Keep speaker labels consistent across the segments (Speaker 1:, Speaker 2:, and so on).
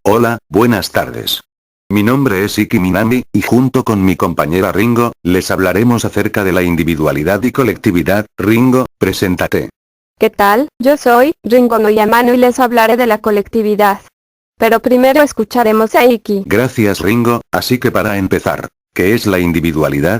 Speaker 1: Hola, buenas tardes. Mi nombre es Iki Minami, y junto con mi compañera Ringo, les hablaremos acerca de la individualidad y colectividad. Ringo, preséntate.
Speaker 2: ¿Qué tal? Yo soy Ringo Noyamano y les hablaré de la colectividad. Pero primero escucharemos a Iki.
Speaker 1: Gracias Ringo, así que para empezar, ¿qué es la individualidad?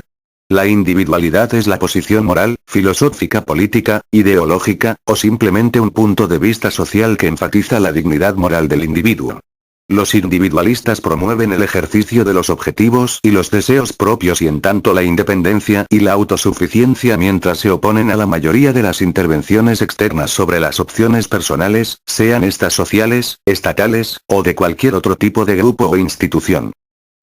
Speaker 1: La individualidad es la posición moral, filosófica, política, ideológica, o simplemente un punto de vista social que enfatiza la dignidad moral del individuo. Los individualistas promueven el ejercicio de los objetivos y los deseos propios y en tanto la independencia y la autosuficiencia mientras se oponen a la mayoría de las intervenciones externas sobre las opciones personales, sean estas sociales, estatales, o de cualquier otro tipo de grupo o institución.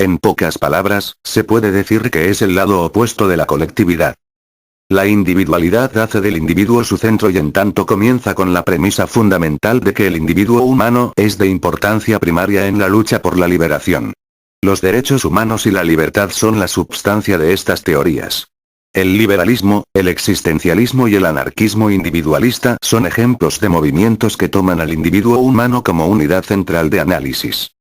Speaker 1: En pocas palabras, se puede decir que es el lado opuesto de la colectividad. La individualidad hace del individuo su centro y en tanto comienza con la premisa fundamental de que el individuo humano es de importancia primaria en la lucha por la liberación. Los derechos humanos y la libertad son la substancia de estas teorías. El liberalismo, el existencialismo y el anarquismo individualista son ejemplos de movimientos que toman al individuo humano como unidad central de análisis.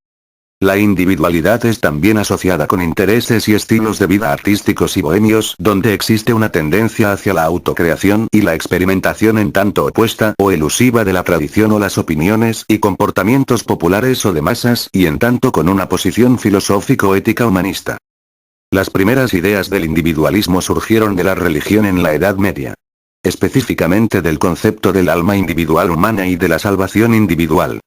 Speaker 1: La individualidad es también asociada con intereses y estilos de vida artísticos y bohemios, donde existe una tendencia hacia la autocreación y la experimentación en tanto opuesta o elusiva de la tradición o las opiniones y comportamientos populares o de masas, y en tanto con una posición filosófico-ética humanista. Las primeras ideas del individualismo surgieron de la religión en la Edad Media. Específicamente del concepto del alma individual humana y de la salvación individual.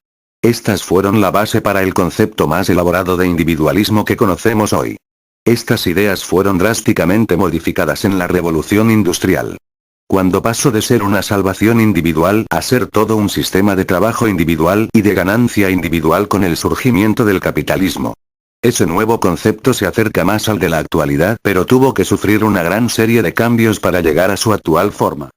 Speaker 1: Estas fueron la base para el concepto más elaborado de individualismo que conocemos hoy. Estas ideas fueron drásticamente modificadas en la Revolución Industrial. Cuando pasó de ser una salvación individual a ser todo un sistema de trabajo individual y de ganancia individual con el surgimiento del capitalismo. Ese nuevo concepto se acerca más al de la actualidad, pero tuvo que sufrir una gran serie de cambios para llegar a su actual forma.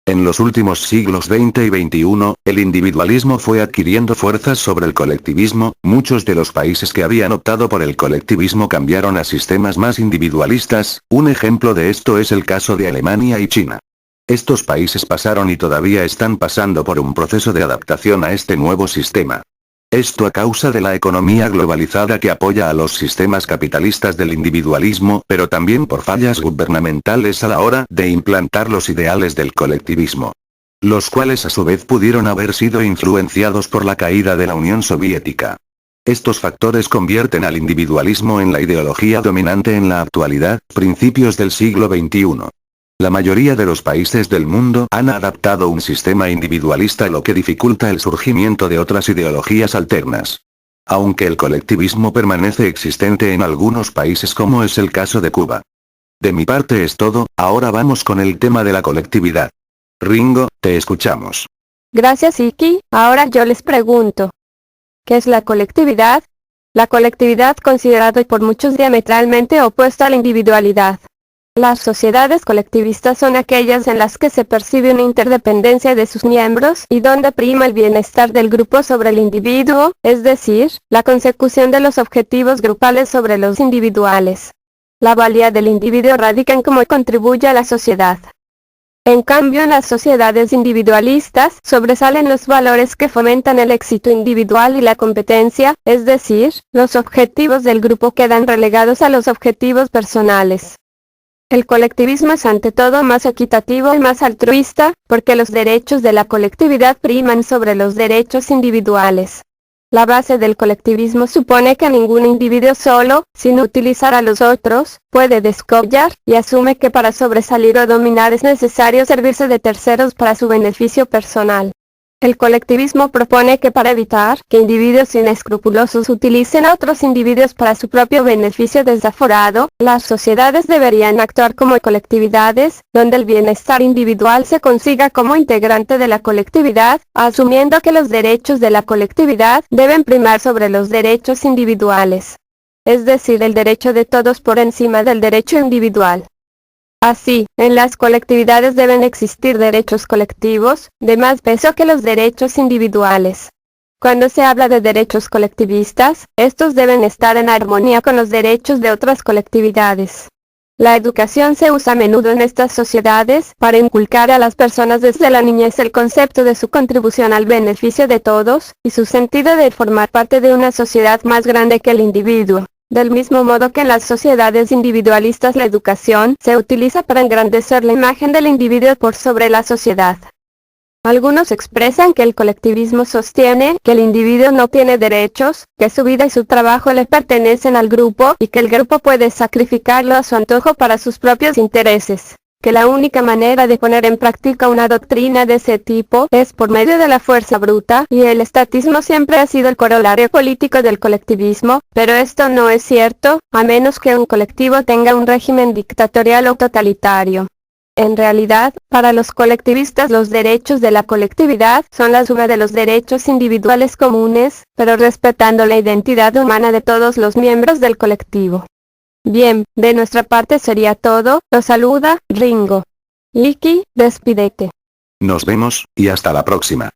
Speaker 1: En los últimos siglos XX y XXI, el individualismo fue adquiriendo fuerzas sobre el colectivismo, muchos de los países que habían optado por el colectivismo cambiaron a sistemas más individualistas, un ejemplo de esto es el caso de Alemania y China. Estos países pasaron y todavía están pasando por un proceso de adaptación a este nuevo sistema. Esto a causa de la economía globalizada que apoya a los sistemas capitalistas del individualismo, pero también por fallas gubernamentales a la hora de implantar los ideales del colectivismo. Los cuales a su vez pudieron haber sido influenciados por la caída de la Unión Soviética. Estos factores convierten al individualismo en la ideología dominante en la actualidad, principios del siglo XXI. La mayoría de los países del mundo han adaptado un sistema individualista, lo que dificulta el surgimiento de otras ideologías alternas. Aunque el colectivismo permanece existente en algunos países como es el caso de Cuba. De mi parte es todo, ahora vamos con el tema de la colectividad. Ringo, te escuchamos.
Speaker 2: Gracias Iki, ahora yo les pregunto. ¿Qué es la colectividad? La colectividad considerada por muchos diametralmente opuesta a la individualidad. Las sociedades colectivistas son aquellas en las que se percibe una interdependencia de sus miembros y donde prima el bienestar del grupo sobre el individuo, es decir, la consecución de los objetivos grupales sobre los individuales. La valía del individuo radica en cómo contribuye a la sociedad. En cambio, en las sociedades individualistas sobresalen los valores que fomentan el éxito individual y la competencia, es decir, los objetivos del grupo quedan relegados a los objetivos personales. El colectivismo es ante todo más equitativo y más altruista, porque los derechos de la colectividad priman sobre los derechos individuales. La base del colectivismo supone que ningún individuo solo, sin utilizar a los otros, puede descollar, y asume que para sobresalir o dominar es necesario servirse de terceros para su beneficio personal. El colectivismo propone que para evitar que individuos inescrupulosos utilicen a otros individuos para su propio beneficio desaforado, las sociedades deberían actuar como colectividades, donde el bienestar individual se consiga como integrante de la colectividad, asumiendo que los derechos de la colectividad deben primar sobre los derechos individuales. Es decir, el derecho de todos por encima del derecho individual. Así, en las colectividades deben existir derechos colectivos, de más peso que los derechos individuales. Cuando se habla de derechos colectivistas, estos deben estar en armonía con los derechos de otras colectividades. La educación se usa a menudo en estas sociedades para inculcar a las personas desde la niñez el concepto de su contribución al beneficio de todos, y su sentido de formar parte de una sociedad más grande que el individuo. Del mismo modo que en las sociedades individualistas la educación se utiliza para engrandecer la imagen del individuo por sobre la sociedad. Algunos expresan que el colectivismo sostiene que el individuo no tiene derechos, que su vida y su trabajo le pertenecen al grupo y que el grupo puede sacrificarlo a su antojo para sus propios intereses, que la única manera de poner en práctica una doctrina de ese tipo es por medio de la fuerza bruta, y el estatismo siempre ha sido el corolario político del colectivismo, pero esto no es cierto, a menos que un colectivo tenga un régimen dictatorial o totalitario. En realidad, para los colectivistas los derechos de la colectividad son la suma de los derechos individuales comunes, pero respetando la identidad humana de todos los miembros del colectivo. Bien, de nuestra parte sería todo, los saluda, Ringo. Licky, despídete.
Speaker 1: Nos vemos, y hasta la próxima.